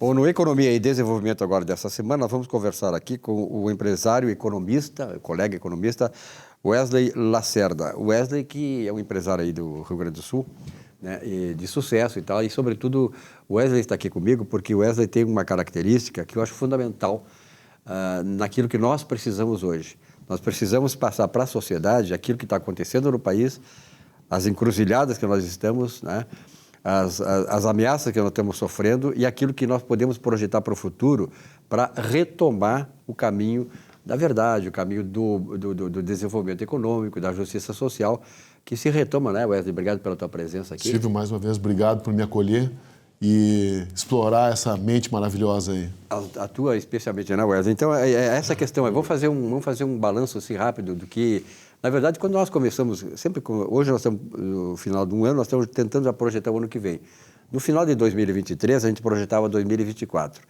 Bom, no Economia e Desenvolvimento agora dessa semana, nós vamos conversar aqui com o empresário economista, colega economista, Wesley Lacerda. O Wesley, que é um empresário aí do Rio Grande do Sul, né, e de sucesso e tal, e sobretudo o Wesley está aqui comigo porque o Wesley tem uma característica que eu acho fundamental naquilo que nós precisamos hoje. Nós precisamos passar para a sociedade aquilo que está acontecendo no país, as encruzilhadas que nós estamos, né? As ameaças que nós estamos sofrendo e aquilo que nós podemos projetar para o futuro para retomar o caminho da verdade, o caminho do desenvolvimento econômico, da justiça social, que se retoma, né, Wesley? Obrigado pela tua presença aqui. Silvio, mais uma vez, obrigado por me acolher e explorar essa mente maravilhosa aí. A tua especialmente, né, Wesley? Então, essa questão, vamos fazer um balanço assim rápido do que... Na verdade, quando nós começamos, hoje nós estamos no final de um ano, nós estamos tentando já projetar o ano que vem. No final de 2023, a gente projetava 2024.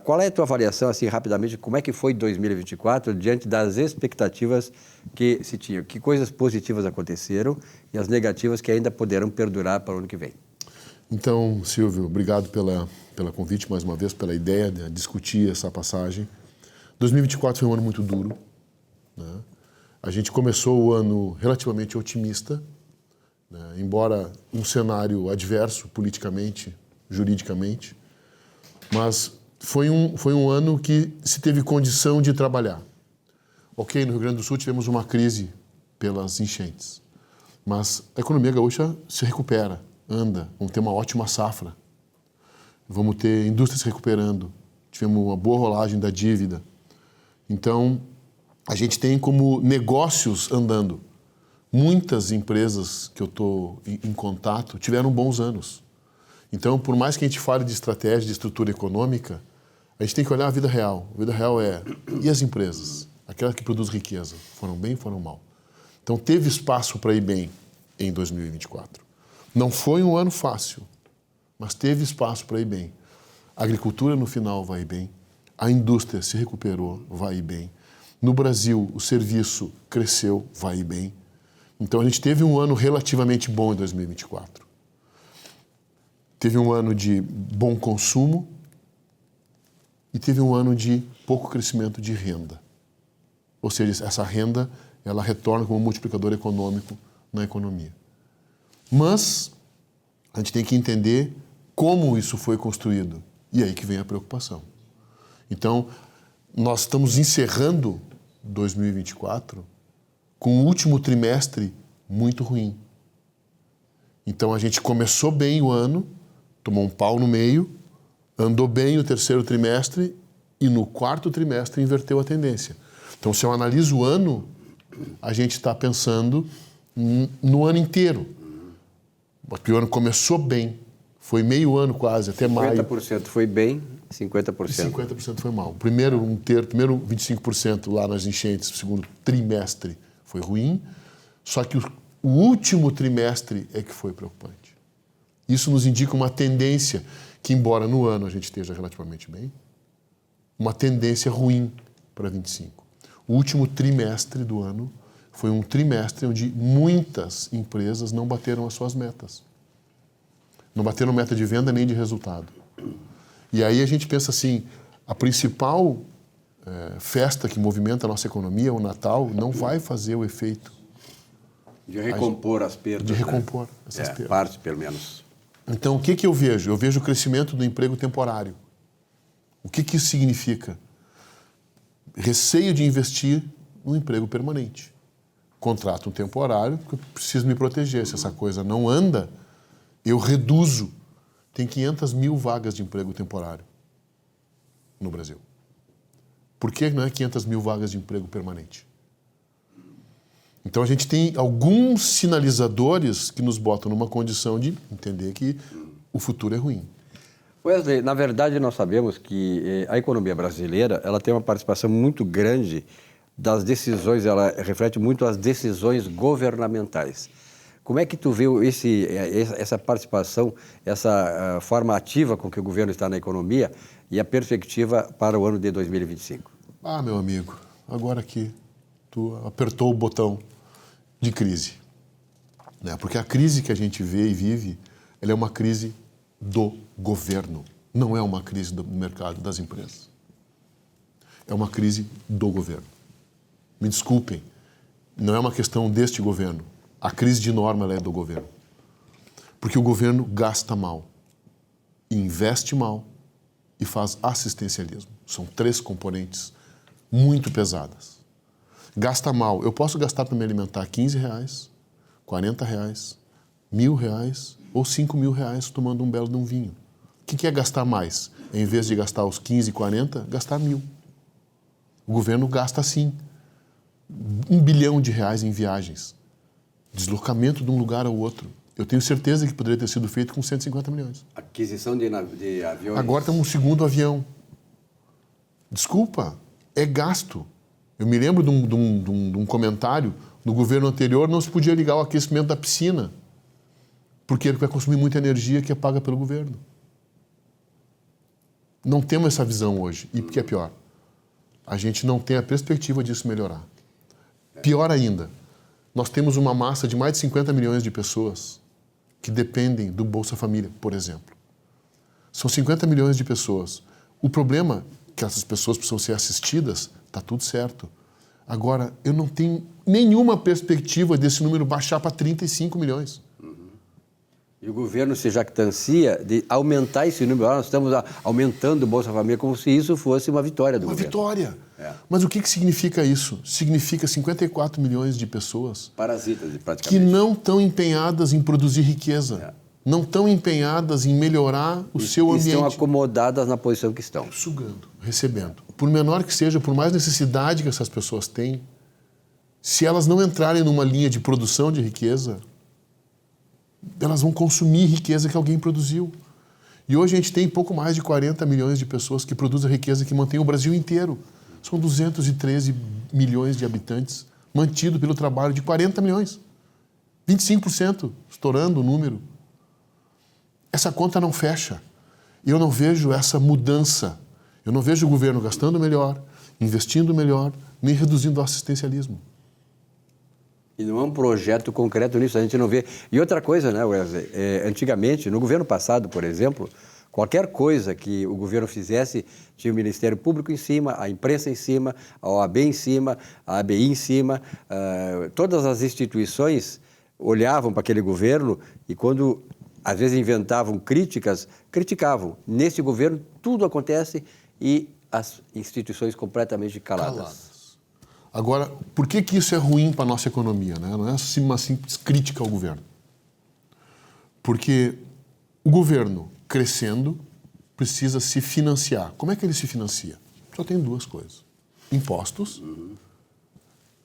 Qual é a tua avaliação, assim, rapidamente, como é que foi 2024 diante das expectativas que se tinham? Que coisas positivas aconteceram e as negativas que ainda poderão perdurar para o ano que vem? Então, Silvio, obrigado pela convite, mais uma vez, pela ideia de discutir essa passagem. 2024 foi um ano muito duro, né? A gente começou o ano relativamente otimista, né? Embora um cenário adverso politicamente, juridicamente, mas foi um ano que se teve condição de trabalhar. Ok, no Rio Grande do Sul tivemos uma crise pelas enchentes, mas a economia gaúcha se recupera, anda, vamos ter uma ótima safra, vamos ter indústrias se recuperando, tivemos uma boa rolagem da dívida. Então, a gente tem como negócios andando. Muitas empresas que eu estou em contato tiveram bons anos. Então, por mais que a gente fale de estratégia, de estrutura econômica, a gente tem que olhar a vida real. A vida real e as empresas? Aquelas que produzem riqueza, foram bem, foram mal? Então, teve espaço para ir bem em 2024. Não foi um ano fácil, mas teve espaço para ir bem. A agricultura, no final, vai bem. A indústria se recuperou, vai bem. No Brasil, o serviço cresceu, vai bem. Então, a gente teve um ano relativamente bom em 2024. Teve um ano de bom consumo e teve um ano de pouco crescimento de renda. Ou seja, essa renda, ela retorna como multiplicador econômico na economia. Mas a gente tem que entender como isso foi construído. E aí que vem a preocupação. Então, nós estamos encerrando 2024 com o último trimestre muito ruim. Então, a gente começou bem o ano, tomou um pau no meio, andou bem o terceiro trimestre e no quarto trimestre inverteu a tendência. Então, se eu analiso o ano, a gente está pensando no ano inteiro. Porque o ano começou bem, foi meio ano quase, até maio. 50% foi bem, 50%. 50% foi mal. Primeiro 25% lá nas enchentes, o segundo trimestre foi ruim, só que o último trimestre é que foi preocupante. Isso nos indica uma tendência que, embora no ano a gente esteja relativamente bem, uma tendência ruim para 25. O último trimestre do ano foi um trimestre onde muitas empresas não bateram as suas metas. Não bateram meta de venda nem de resultado. E aí a gente pensa assim, a principal festa que movimenta a nossa economia, o Natal, não vai fazer o efeito. De recompor as perdas. De recompor essas perdas. Parte, pelo menos. Então, o que eu vejo? Eu vejo o crescimento do emprego temporário. O que isso significa? Receio de investir no emprego permanente. Contrato um temporário, porque eu preciso me proteger. Se essa coisa não anda, eu reduzo. Tem 500 mil vagas de emprego temporário no Brasil. Por que não é 500 mil vagas de emprego permanente? Então, a gente tem alguns sinalizadores que nos botam numa condição de entender que o futuro é ruim. Wesley, na verdade, nós sabemos que a economia brasileira ela tem uma participação muito grande das decisões, ela reflete muito as decisões governamentais. Como é que tu vê essa participação, essa forma ativa com que o governo está na economia e a perspectiva para o ano de 2025? Ah, meu amigo, agora que tu apertou o botão de crise, né? Porque a crise que a gente vê e vive, ela é uma crise do governo. não é uma crise do mercado das empresas. É uma crise do governo. Me desculpem, não é uma questão deste governo. A crise de norma ela é do governo. Porque o governo gasta mal, investe mal e faz assistencialismo. São 3 componentes muito pesadas. Gasta mal. Eu posso gastar para me alimentar R$15, R$40, R$1.000 ou R$5.000 tomando um belo de um vinho. O que é gastar mais? Em vez de gastar os 15, 40, gastar 1.000. O governo gasta assim R$1 bilhão em viagens. Deslocamento de um lugar ao outro. Eu tenho certeza que poderia ter sido feito com 150 milhões. Aquisição de aviões. Agora estamos no segundo avião. Desculpa, é gasto. Eu me lembro de um comentário, no governo anterior não se podia ligar o aquecimento da piscina, porque ele vai consumir muita energia que é paga pelo governo. Não temos essa visão hoje. E o que é pior? A gente não tem a perspectiva disso melhorar. Pior ainda, nós temos uma massa de mais de 50 milhões de pessoas que dependem do Bolsa Família, por exemplo. São 50 milhões de pessoas. O problema é que essas pessoas precisam ser assistidas, está tudo certo. Agora, eu não tenho nenhuma perspectiva desse número baixar para 35 milhões. E o governo se jactancia de aumentar esse número. Nós estamos aumentando o Bolsa Família como se isso fosse uma vitória do governo. Uma vitória. Mas o que significa isso? Significa 54 milhões de pessoas parasitas, praticamente, que não estão empenhadas em produzir riqueza, não estão empenhadas em melhorar o seu ambiente. Estão acomodadas na posição que estão. Sugando, recebendo. Por menor que seja, por mais necessidade que essas pessoas têm, se elas não entrarem numa linha de produção de riqueza, elas vão consumir riqueza que alguém produziu. E hoje a gente tem pouco mais de 40 milhões de pessoas que produzem a riqueza que mantém o Brasil inteiro. São 213 milhões de habitantes mantidos pelo trabalho de 40 milhões. 25%, estourando o número. Essa conta não fecha. Eu não vejo essa mudança. Eu não vejo o governo gastando melhor, investindo melhor, nem reduzindo o assistencialismo. E não é um projeto concreto nisso, a gente não vê. E outra coisa, né, Wesley? Antigamente, no governo passado, por exemplo, qualquer coisa que o governo fizesse, tinha o Ministério Público em cima, a imprensa em cima, a OAB em cima, a ABI em cima. Todas as instituições olhavam para aquele governo e quando, às vezes, inventavam críticas, criticavam. Nesse governo, tudo acontece e as instituições completamente caladas. Agora, por que isso é ruim para a nossa economia, né? Não é assim uma simples crítica ao governo. Porque o governo, crescendo, precisa se financiar. Como é que ele se financia? Só tem 2 coisas. Impostos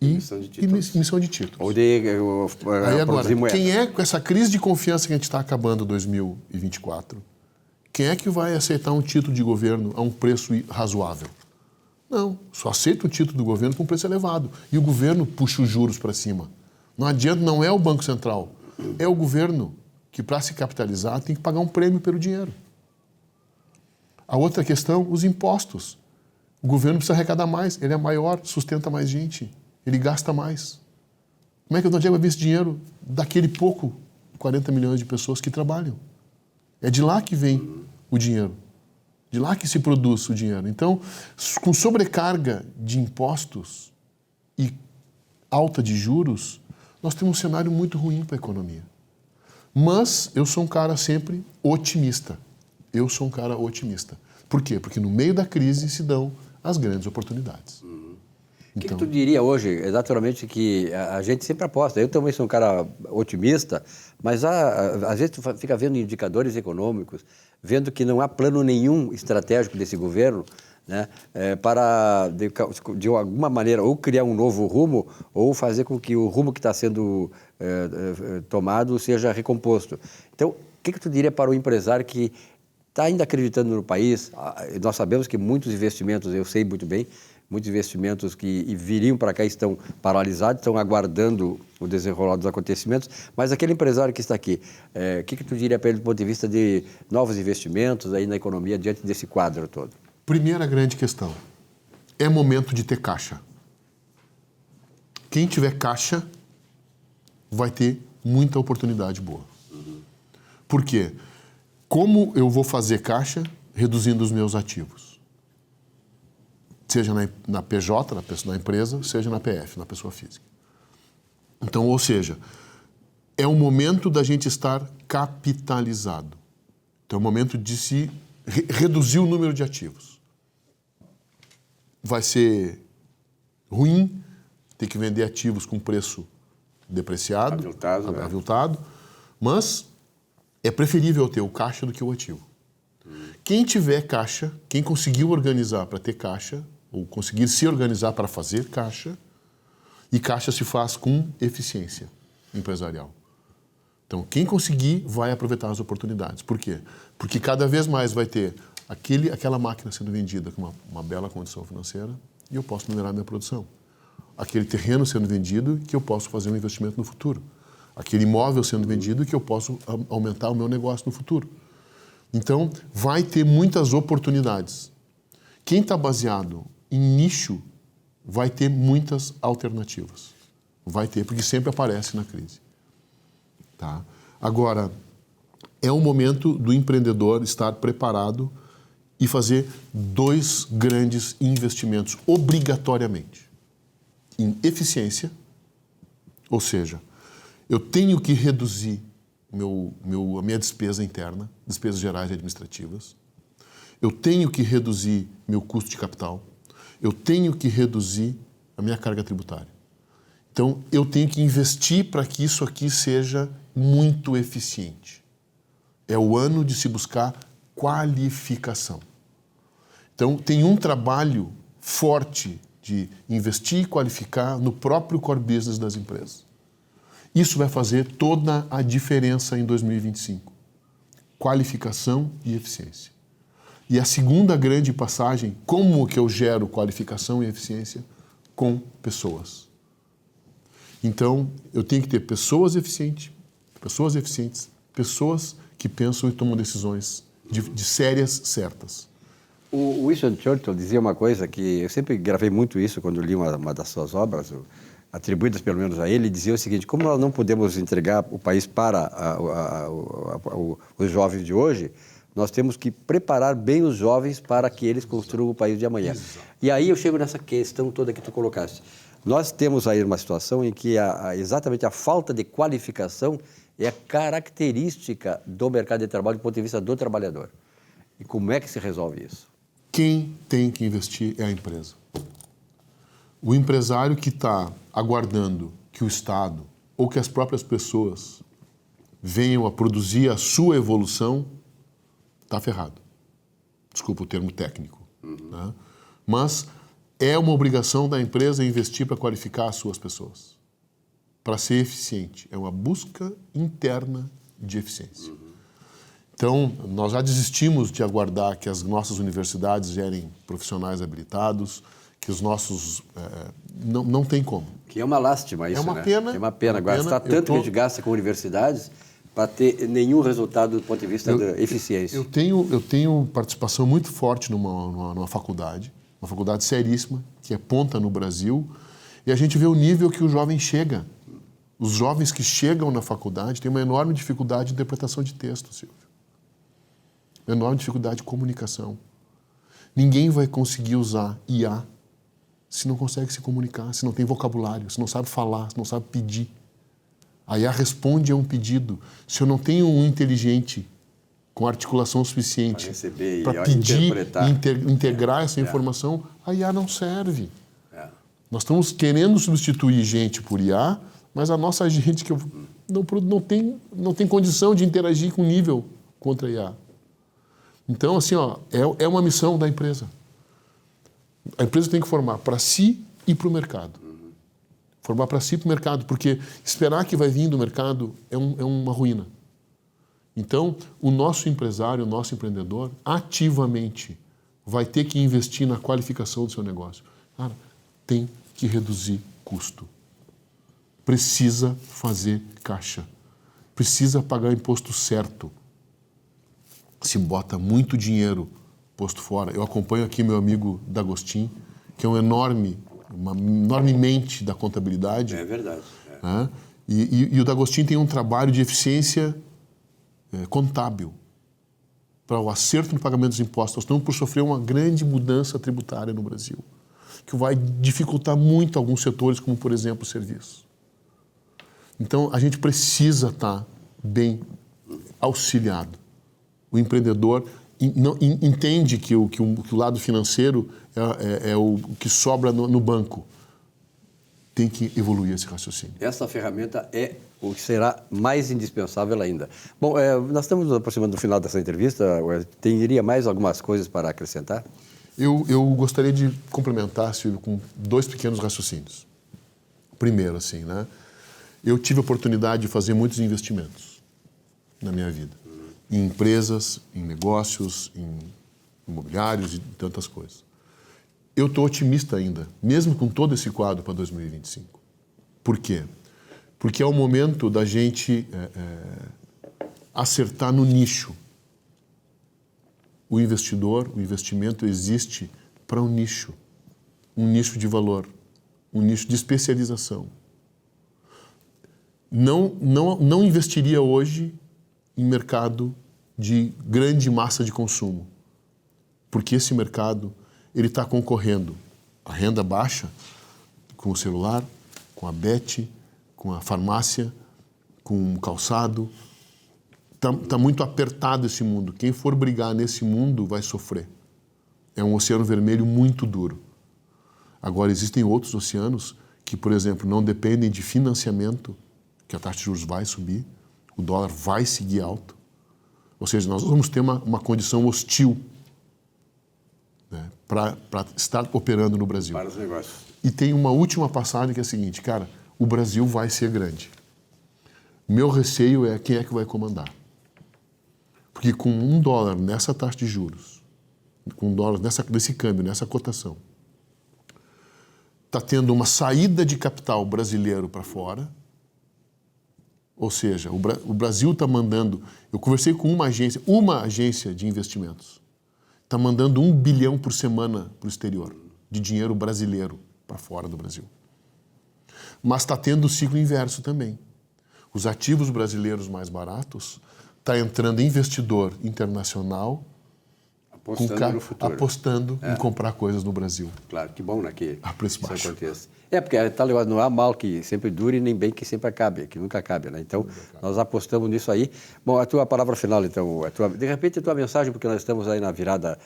e emissão de títulos. Ou de Aí agora, quem é, com essa crise de confiança que a gente está acabando em 2024, quem é que vai aceitar um título de governo a um preço razoável? Não, só aceita o título do governo com um preço elevado. E o governo puxa os juros para cima. Não adianta, não é o Banco Central. É o governo que, para se capitalizar, tem que pagar um prêmio pelo dinheiro. A outra questão, os impostos. O governo precisa arrecadar mais, ele é maior, sustenta mais gente, ele gasta mais. Como é que o Daniel vai ver esse dinheiro daquele pouco, 40 milhões de pessoas que trabalham? É de lá que vem o dinheiro. De lá que se produz o dinheiro. Então, com sobrecarga de impostos e alta de juros, nós temos um cenário muito ruim para a economia. Mas eu sou um cara sempre otimista. Eu sou um cara otimista. Por quê? Porque no meio da crise se dão as grandes oportunidades. O que tu diria hoje, exatamente, que a gente sempre aposta? Eu também sou um cara otimista, mas às vezes tu fica vendo indicadores econômicos, vendo que não há plano nenhum estratégico desse governo, né, para, de alguma maneira, ou criar um novo rumo, ou fazer com que o rumo que está sendo tomado seja recomposto. Então, o que tu diria para o empresário que está ainda acreditando no país? Nós sabemos que muitos investimentos, eu sei muito bem, muitos investimentos que viriam para cá estão paralisados, estão aguardando o desenrolar dos acontecimentos, mas aquele empresário que está aqui, o que tu diria para ele do ponto de vista de novos investimentos aí na economia diante desse quadro todo? Primeira grande questão, é momento de ter caixa. Quem tiver caixa vai ter muita oportunidade boa. Por quê? Como eu vou fazer caixa? reduzindo os meus ativos. Seja na PJ, na empresa, seja na PF, na pessoa física. Então, ou seja, é um momento da gente estar capitalizado. Então, é um momento de se reduzir o número de ativos. Vai ser ruim ter que vender ativos com preço depreciado, aviltado, mas é preferível ter o caixa do que o ativo. Quem tiver caixa, quem conseguiu organizar para ter caixa, ou conseguir se organizar para fazer caixa, e caixa se faz com eficiência empresarial. Então, quem conseguir vai aproveitar as oportunidades. Por quê? Porque cada vez mais vai ter aquela máquina sendo vendida com uma bela condição financeira e eu posso melhorar minha produção. Aquele terreno sendo vendido que eu posso fazer um investimento no futuro. Aquele imóvel sendo vendido que eu posso aumentar o meu negócio no futuro. Então, vai ter muitas oportunidades. Quem está baseado em nicho vai ter muitas alternativas. Vai ter, porque sempre aparece na crise. Tá? Agora, é o momento do empreendedor estar preparado e fazer 2 grandes investimentos obrigatoriamente. Em eficiência, ou seja, eu tenho que reduzir a minha despesa interna, despesas gerais e administrativas. Eu tenho que reduzir meu custo de capital. Eu tenho que reduzir a minha carga tributária. Então, eu tenho que investir para que isso aqui seja muito eficiente. É o ano de se buscar qualificação. Então, tem um trabalho forte de investir e qualificar no próprio core business das empresas. Isso vai fazer toda a diferença em 2025. Qualificação e eficiência. E a segunda grande passagem, como que eu gero qualificação e eficiência? Com pessoas. Então, eu tenho que ter pessoas eficientes, pessoas que pensam e tomam decisões de sérias certas. O Winston Churchill dizia uma coisa que eu sempre gravei muito isso quando li uma das suas obras, atribuídas pelo menos a ele, dizia o seguinte: como nós não podemos entregar o país para os jovens de hoje, nós temos que preparar bem os jovens para que eles construam o país de amanhã. Exato. E aí eu chego nessa questão toda que tu colocaste. Nós temos aí uma situação em que exatamente a falta de qualificação é a característica do mercado de trabalho do ponto de vista do trabalhador. E como é que se resolve isso? Quem tem que investir é a empresa. O empresário que está aguardando que o Estado ou que as próprias pessoas venham a produzir a sua evolução está ferrado. Desculpa o termo técnico. Né? Mas é uma obrigação da empresa investir para qualificar as suas pessoas. Para ser eficiente. É uma busca interna de eficiência. Então, nós já desistimos de aguardar que as nossas universidades gerem profissionais habilitados, que os nossos... não tem como. Que é uma lástima isso, né? É uma pena. Gastar tanto que a gente gasta com universidades para ter nenhum resultado do ponto de vista da eficiência. Eu tenho participação muito forte numa faculdade, uma faculdade seríssima, que é ponta no Brasil, e a gente vê o nível que o jovem chega. Os jovens que chegam na faculdade têm uma enorme dificuldade de interpretação de texto, Silvio. Uma enorme dificuldade de comunicação. Ninguém vai conseguir usar IA se não consegue se comunicar, se não tem vocabulário, se não sabe falar, se não sabe pedir. A IA responde a um pedido. Se eu não tenho um inteligente com articulação suficiente para pedir e integrar essa informação, a IA não serve. Nós estamos querendo substituir gente por IA, mas a nossa gente que não tem condição de interagir com nível contra a IA. Então, assim, é uma missão da empresa. A empresa tem que formar para si e para o mercado. Formar para si e para o mercado, porque esperar que vai vir do mercado é uma ruína. Então, o nosso empresário, o nosso empreendedor, ativamente vai ter que investir na qualificação do seu negócio. Cara, tem que reduzir custo. Precisa fazer caixa. Precisa pagar o imposto certo. Se bota muito dinheiro posto fora. Eu acompanho aqui meu amigo D'Agostin, que é uma enorme mente da contabilidade. É verdade. Né? E o D'Agostin tem um trabalho de eficiência contábil. para o acerto no pagamento dos impostos. Nós estamos por sofrer uma grande mudança tributária no Brasil, que vai dificultar muito alguns setores, como, por exemplo, o serviço. Então, a gente precisa estar bem auxiliado. O empreendedor entende que o lado financeiro é o que sobra no banco. Tem que evoluir esse raciocínio. Essa ferramenta é o que será mais indispensável ainda. Bom, nós estamos nos aproximando do final dessa entrevista. Teria mais algumas coisas para acrescentar? Eu gostaria de complementar, Silvio, com 2 pequenos raciocínios. Primeiro, assim, né? Eu tive a oportunidade de fazer muitos investimentos na minha vida. Em empresas, em negócios, em imobiliários e tantas coisas. Eu estou otimista ainda, mesmo com todo esse quadro para 2025. Por quê? Porque é o momento da gente acertar no nicho. O investimento existe para um nicho de valor, um nicho de especialização. Não investiria hoje em mercado de grande massa de consumo, porque esse mercado ele está concorrendo a renda baixa com o celular, com a Bet, com a farmácia, com o calçado. Tá muito apertado esse mundo. Quem for brigar nesse mundo vai sofrer. É um oceano vermelho muito duro. Agora, existem outros oceanos que, por exemplo, não dependem de financiamento, que a taxa de juros vai subir, o dólar vai seguir alto. Ou seja, nós vamos ter uma condição hostil, né, para estar operando no Brasil. Para os negócios. E tem uma última passagem que é a seguinte, cara, o Brasil vai ser grande. Meu receio é quem é que vai comandar. Porque com $1 nessa taxa de juros, com $1 nesse câmbio, nessa cotação, está tendo uma saída de capital brasileiro para fora. Ou seja, o Brasil está mandando... Eu conversei com uma agência de investimentos. Está mandando 1 bilhão por semana para o exterior, de dinheiro brasileiro para fora do Brasil. Mas está tendo o ciclo inverso também. Os ativos brasileiros mais baratos, está entrando investidor internacional apostando no futuro. Apostando em comprar coisas no Brasil. Claro, que bom, né? Que a preço baixo. Aconteça. Porque não há mal que sempre dure, nem bem que sempre acabe, que nunca acabe, né? Então, nós apostamos nisso aí. Bom, a tua palavra final, então, de repente a tua mensagem, porque nós estamos aí na virada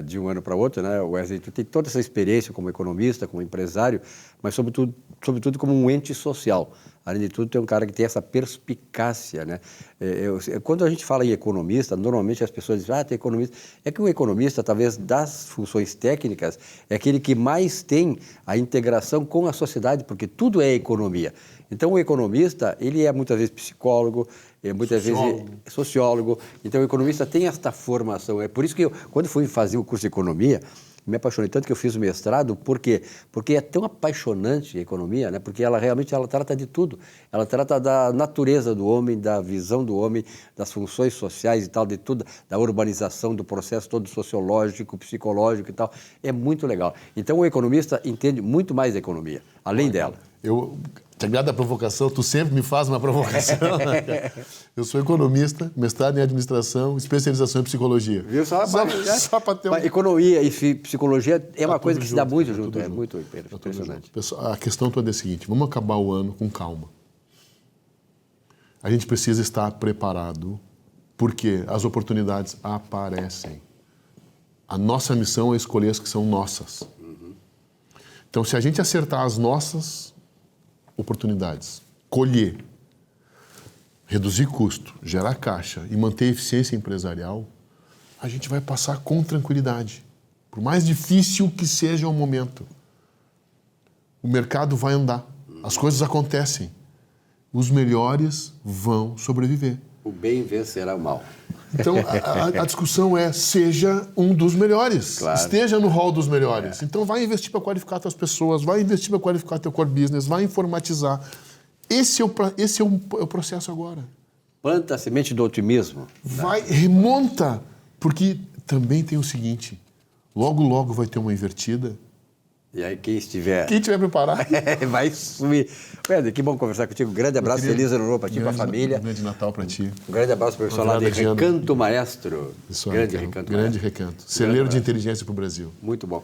de um ano para outro, né? Wesley, tu tem toda essa experiência como economista, como empresário, mas sobretudo como um ente social. Além de tudo, tu é um cara que tem essa perspicácia, né? Quando a gente fala em economista, normalmente as pessoas dizem, tem economista. É que o economista, talvez, das funções técnicas, é aquele que mais tem a integração com a sociedade, porque tudo é economia. Então, o economista, ele é muitas vezes psicólogo, muitas vezes sociólogo. Então, o economista tem esta formação. É por isso que quando fui fazer o curso de economia, me apaixonei tanto que eu fiz o mestrado. Por quê? Porque é tão apaixonante a economia, né? Porque ela realmente trata de tudo. Ela trata da natureza do homem, da visão do homem, das funções sociais e tal, de tudo, da urbanização, do processo todo sociológico, psicológico e tal. É muito legal. Então, o economista entende muito mais da economia, além dela. Te agrada a provocação, tu sempre me faz uma provocação. Eu sou economista, mestrado em administração, especialização em psicologia. Viu? Só para ter Economia e psicologia é uma coisa que se dá muito junto. É muito impressionante. Pessoal, a questão toda é a seguinte, vamos acabar o ano com calma. A gente precisa estar preparado, porque as oportunidades aparecem. A nossa missão é escolher as que são nossas. Então, se a gente acertar as nossas oportunidades, colher, reduzir custo, gerar caixa e manter eficiência empresarial, a gente vai passar com tranquilidade. Por mais difícil que seja o momento, o mercado vai andar, as coisas acontecem, os melhores vão sobreviver. O bem vencerá o mal. Então, a discussão é, seja um dos melhores, claro. Esteja no hall dos melhores. Então, vai investir para qualificar suas pessoas, vai investir para qualificar teu core business, vai informatizar. Esse é o processo agora. Planta a semente do otimismo. Remonta, porque também tem o seguinte, logo vai ter uma invertida E aí, quem estiver... Quem tiver preparado. vai sumir. Wesley, que bom conversar contigo. Um grande abraço, feliz ano novo para ti e para a família. Um grande Natal para ti. Um grande abraço para o pessoal lá de Recanto Maestro. Grande Recanto. Celeiro de inteligência para o Brasil. Muito bom.